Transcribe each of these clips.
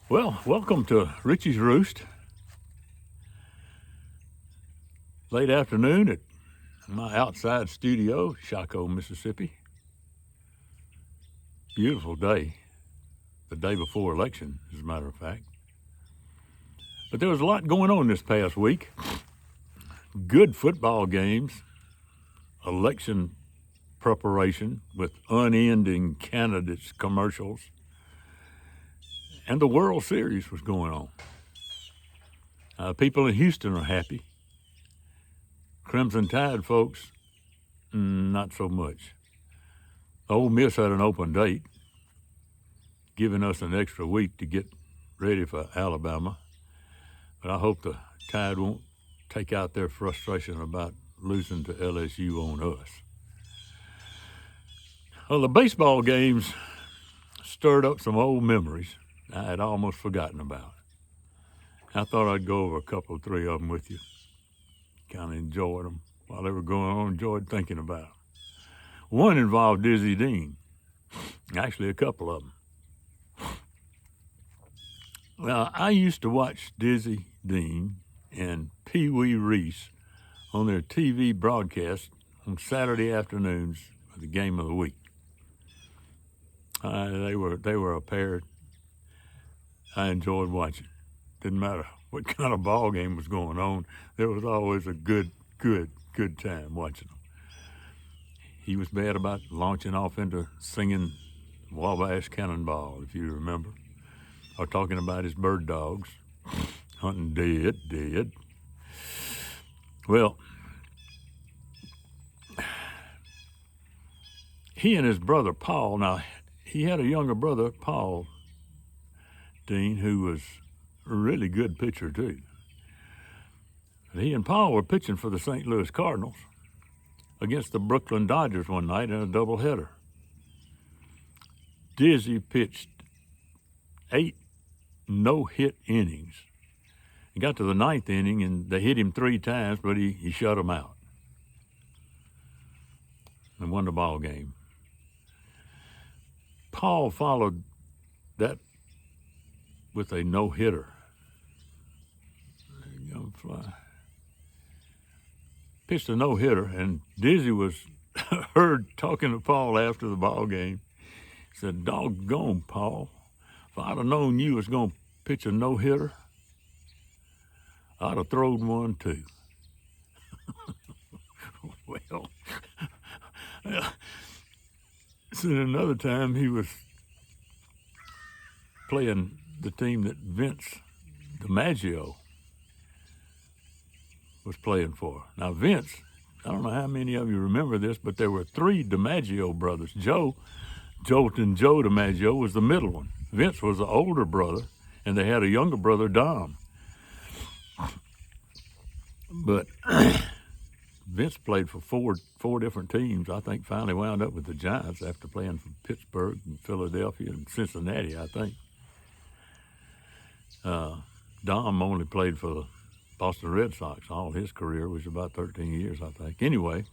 Well, welcome to Richie's Roost. Late afternoon at my outside studio, Chaco, Mississippi. Beautiful day. The day before election, as a matter of fact. But there was a lot going on this past week. Good football games, election preparation with unending candidates commercials, and the World Series was going on. People in Houston are happy. Crimson Tide folks, not so much. Ole Miss had an open date, giving us an extra week to get ready for Alabama. But I hope the Tide won't take out their frustration about losing to LSU on us. Well, the baseball games stirred up some old memories I had almost forgotten about. I thought I'd go over a couple or three of them with you. Kind of enjoyed them while they were going on, enjoyed thinking about them. One involved Dizzy Dean, actually a couple of them. Well, I used to watch Dizzy Dean and Pee Wee Reese on their TV broadcast on Saturday afternoons for the game of the week. They were a pair I enjoyed watching. Didn't matter what kind of ball game was going on. There was always a good time watching them. He was bad about launching off into singing Wabash Cannonball, if you remember, or talking about his bird dogs, hunting dead. Well, he and his brother Paul, now he had a younger brother, Paul Dean, who was a really good pitcher too. He and Paul were pitching for the St. Louis Cardinals against the Brooklyn Dodgers one night in a doubleheader. Dizzy pitched 8 no-hit innings. He got to the 9th inning and they hit him 3 times, but he shut them out and won the ball game. Paul followed that with a no-hitter. Young fly. Pitched a no-hitter, and Dizzy was heard talking to Paul after the ball game. He said, "Doggone, Paul, if I'd have known you was going to pitch a no-hitter, I'd have thrown one too." Well, so another time he was playing the team that Vince DiMaggio was playing for. Now, Vince, I don't know how many of you remember this, but there were 3 DiMaggio brothers. Jolton Joe DiMaggio was the middle one. Vince was the older brother, and they had a younger brother, Dom. But Vince played for four different teams. I think finally wound up with the Giants after playing for Pittsburgh and Philadelphia and Cincinnati, I think. Dom only played for the Boston Red Sox all his career, which was about 13 years, I think. Anyway,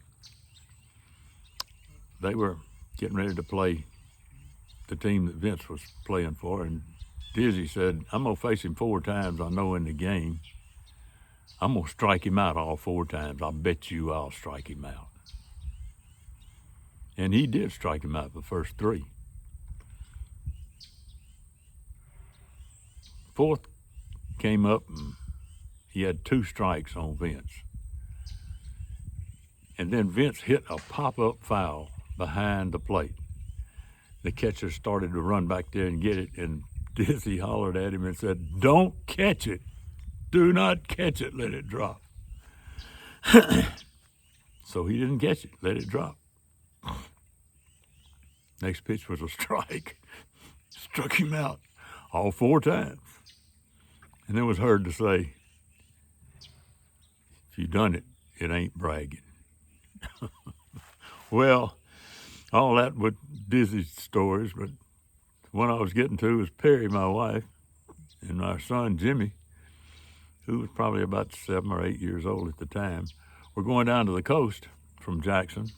they were getting ready to play the team that Vince was playing for, and Dizzy said, "I'm going to face him 4 times I know in the game. I'm going to strike him out all 4 times. I bet you I'll strike him out." And he did strike him out the first 3. 4th came up, and he had 2 strikes on Vince. And then Vince hit a pop-up foul behind the plate. The catcher started to run back there and get it, and Dizzy hollered at him and said, "Don't catch it. Do not catch it. Let it drop." So he didn't catch it. Let it drop. Next pitch was a strike. Struck him out all 4 times. And then was heard to say, "If you done it, it ain't bragging." Well, all that with Dizzy's stories, but one I was getting to was Perry, my wife, and our son Jimmy, who was probably about 7 or 8 years old at the time. We're going down to the coast from Jackson,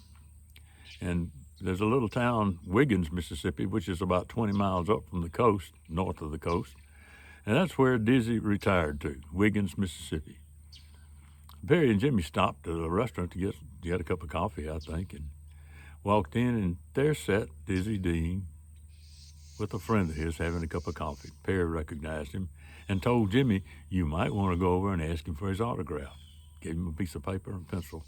and there's a little town, Wiggins, Mississippi, which is about 20 miles up from the coast, north of the coast. And that's where Dizzy retired to, Wiggins, Mississippi. Perry and Jimmy stopped at a restaurant to get a cup of coffee, I think, and walked in, and there sat Dizzy Dean with a friend of his having a cup of coffee. Perry recognized him and told Jimmy, you might want to go over and ask him for his autograph. Gave him a piece of paper and pencil.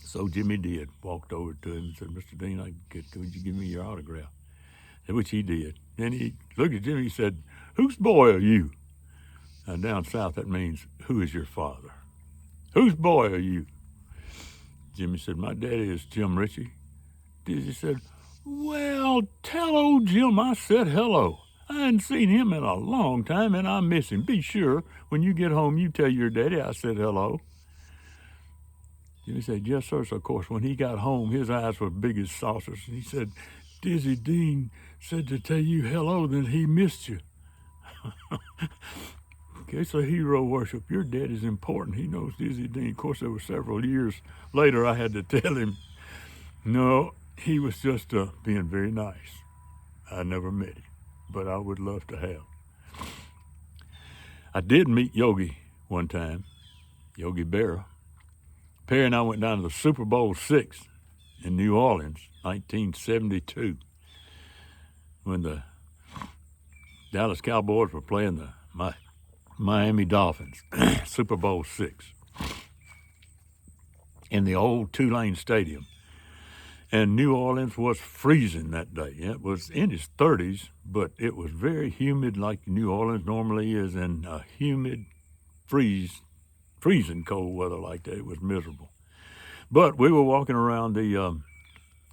So Jimmy did, walked over to him and said, Mr. Dean, could you give me your autograph? Which he did. Then he looked at Jimmy and said, whose boy are you? Now down south that means, who is your father? Whose boy are you? Jimmy said, my daddy is Jim Ritchie. Dizzy said, well, tell old Jim I said hello. I hadn't seen him in a long time and I miss him. Be sure when you get home you tell your daddy I said hello. Jimmy said, yes, sir. So, of course, when he got home, his eyes were big as saucers. And he said, Dizzy Dean said to tell you hello, then he missed you. Okay, so hero worship. Your dad is important. He knows Dizzy Dean. Of course, there were several years later I had to tell him, no, he was just being very nice. I never met him, but I would love to have. I did meet Yogi one time, Yogi Berra. Perry and I went down to the Super Bowl VI in New Orleans, 1972, when the Dallas Cowboys were playing the Miami Dolphins, Super Bowl VI, in the old two-lane stadium. And New Orleans was freezing that day. It was in its 30s, but it was very humid like New Orleans normally is, and a humid, freezing cold weather like that. It was miserable. But we were walking around the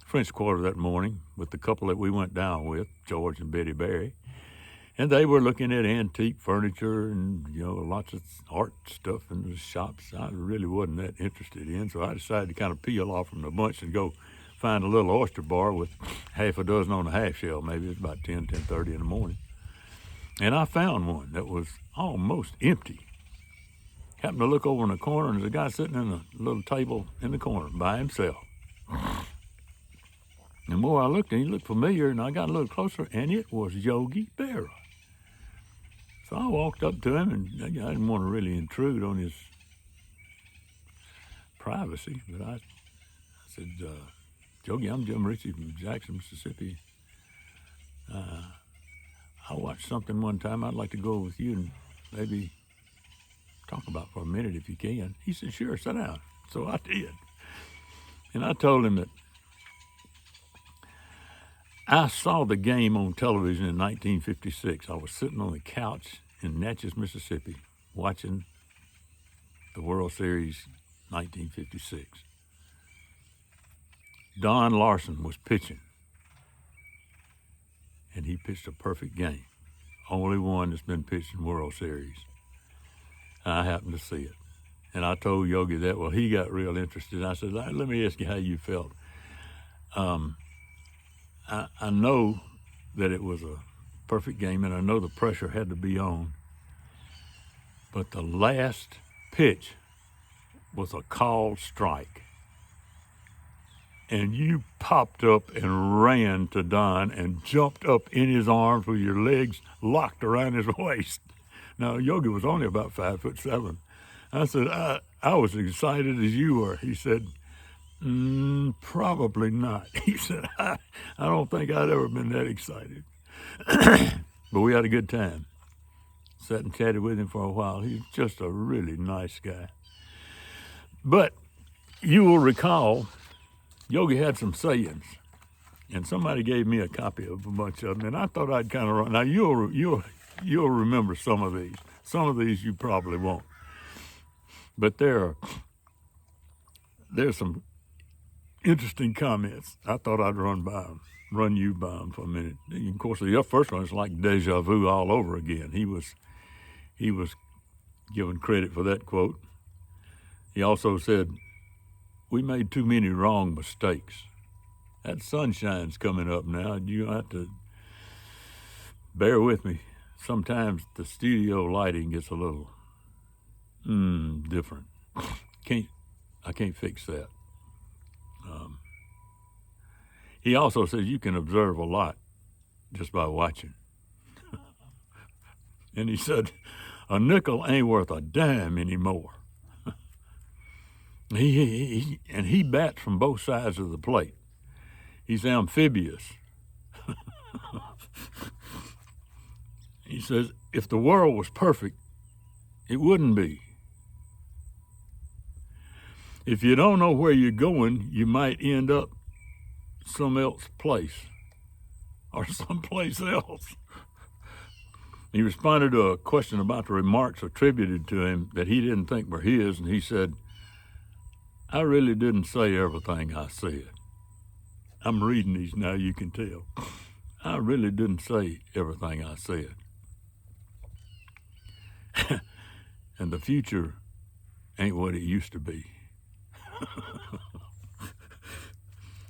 French Quarter that morning with the couple that we went down with, George and Betty Barry, and they were looking at antique furniture and, lots of art stuff in the shops I really wasn't that interested in, so I decided to kind of peel off from the bunch and go find a little oyster bar with half a dozen on the half shell. Maybe it was about 10:30 in the morning. And I found one that was almost empty. Happened to look over in the corner, and there's a guy sitting in a little table in the corner by himself. The more I looked, and he looked familiar, and I got a little closer, and it was Yogi Berra. So I walked up to him, and I didn't want to really intrude on his privacy, but I said, Yogi, I'm Jim Ritchie from Jackson, Mississippi. I watched something one time I'd like to go with you and maybe talk about for a minute if you can. He said, sure, sit down. So I did. And I told him that I saw the game on television in 1956. I was sitting on the couch in Natchez, Mississippi, watching the World Series 1956. Don Larson was pitching, and he pitched a perfect game. Only one that's been pitched in World Series. And I happened to see it. And I told Yogi that. Well, he got real interested. I said, let me ask you how you felt. I know that it was a perfect game, and I know the pressure had to be on. But the last pitch was a called strike. And you popped up and ran to Don and jumped up in his arms with your legs locked around his waist. Now, Yogi was only about 5'7". I said, I was as excited as you were. He said, probably not. He said, I don't think I'd ever been that excited. But we had a good time. Sat and chatted with him for a while. He's just a really nice guy. But you will recall, Yogi had some sayings, and somebody gave me a copy of a bunch of them, and I thought I'd kind of run. Now, you'll remember some of these. Some of these you probably won't. But there's some interesting comments. I thought I'd run you by them for a minute. And of course, the first one is like deja vu all over again. He was given credit for that quote. He also said, we made too many wrong mistakes. That sunshine's coming up now. You have to bear with me. Sometimes the studio lighting gets a little different. I can't fix that. He also says you can observe a lot just by watching. And he said, a nickel ain't worth a dime anymore. He bats from both sides of the plate. He's amphibious. He says, if the world was perfect, it wouldn't be. If you don't know where you're going, you might end up some else place or someplace else. He responded to a question about the remarks attributed to him that he didn't think were his, and he said, I really didn't say everything I said. I'm reading these now, you can tell. I really didn't say everything I said. And the future ain't what it used to be.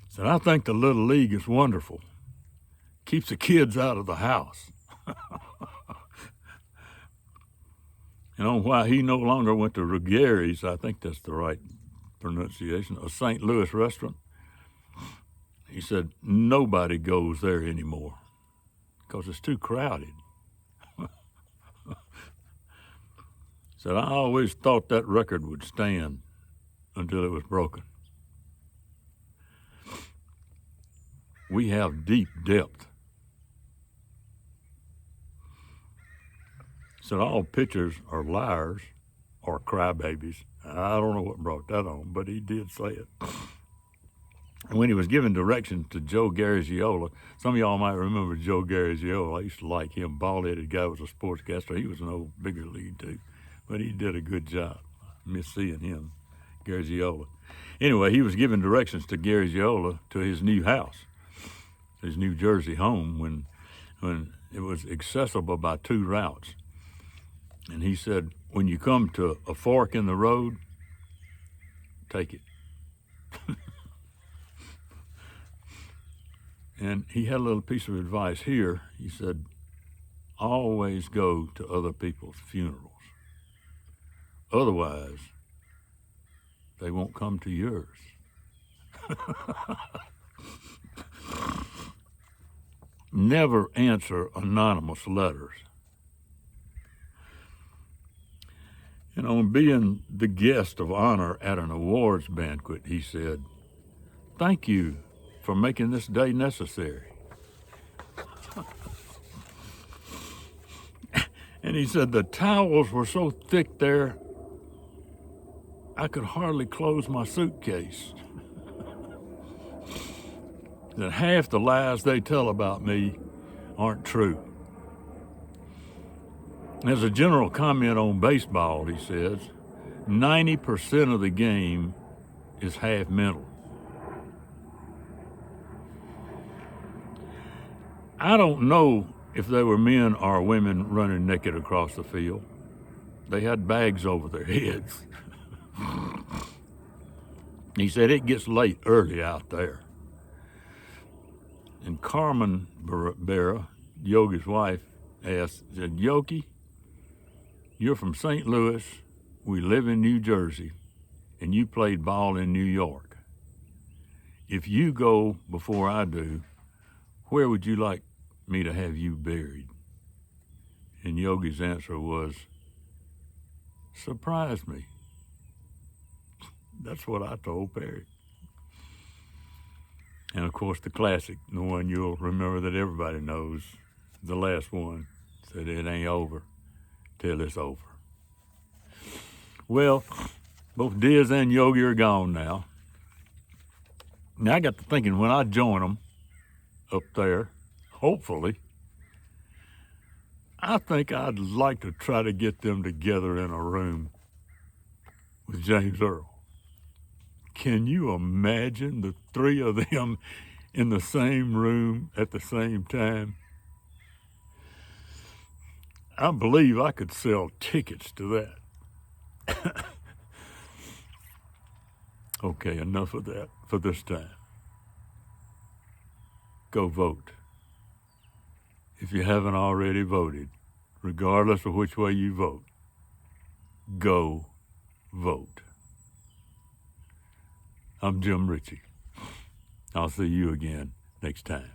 So I think the Little League is wonderful. Keeps the kids out of the house. And on why he no longer went to Ruggieri's, I think that's the right pronunciation, a St. Louis restaurant. He said, nobody goes there anymore because it's too crowded. Said, I always thought that record would stand until it was broken. We have deep depth. Said all pitchers are liars or crybabies. I don't know what brought that on, but he did say it. And when he was giving directions to Joe Garagiola, some of y'all might remember Joe Garagiola. I used to like him. Bald-headed guy, was a sportscaster. He was an old bigger league too, but he did a good job. I miss seeing him, Garagiola. Anyway, he was giving directions to Garagiola to his new house, his New Jersey home, when it was accessible by 2 routes. And he said, when you come to a fork in the road, take it. And he had a little piece of advice here. He said, always go to other people's funerals. Otherwise, they won't come to yours. Never answer anonymous letters. And on being the guest of honor at an awards banquet, he said, thank you for making this day necessary. And he said, the towels were so thick there, I could hardly close my suitcase. That half the lies they tell about me aren't true. As a general comment on baseball, he says, 90% of the game is half mental. I don't know if they were men or women running naked across the field. They had bags over their heads. He said, it gets late early out there. And Carmen Barra, Yogi's wife, said, Yogi, you're from St. Louis, we live in New Jersey, and you played ball in New York. If you go before I do, where would you like me to have you buried? And Yogi's answer was, surprise me. That's what I told Perry. And of course the classic, the one you'll remember that everybody knows, the last one, said it ain't over till it's over. Well, both Diaz and Yogi are gone now. Now I got to thinking, when I join them up there, hopefully, I think I'd like to try to get them together in a room with James Earl. Can you imagine the 3 of them in the same room at the same time? I believe I could sell tickets to that. Okay, enough of that for this time. Go vote. If you haven't already voted, regardless of which way you vote, go vote. I'm Jim Ritchie. I'll see you again next time.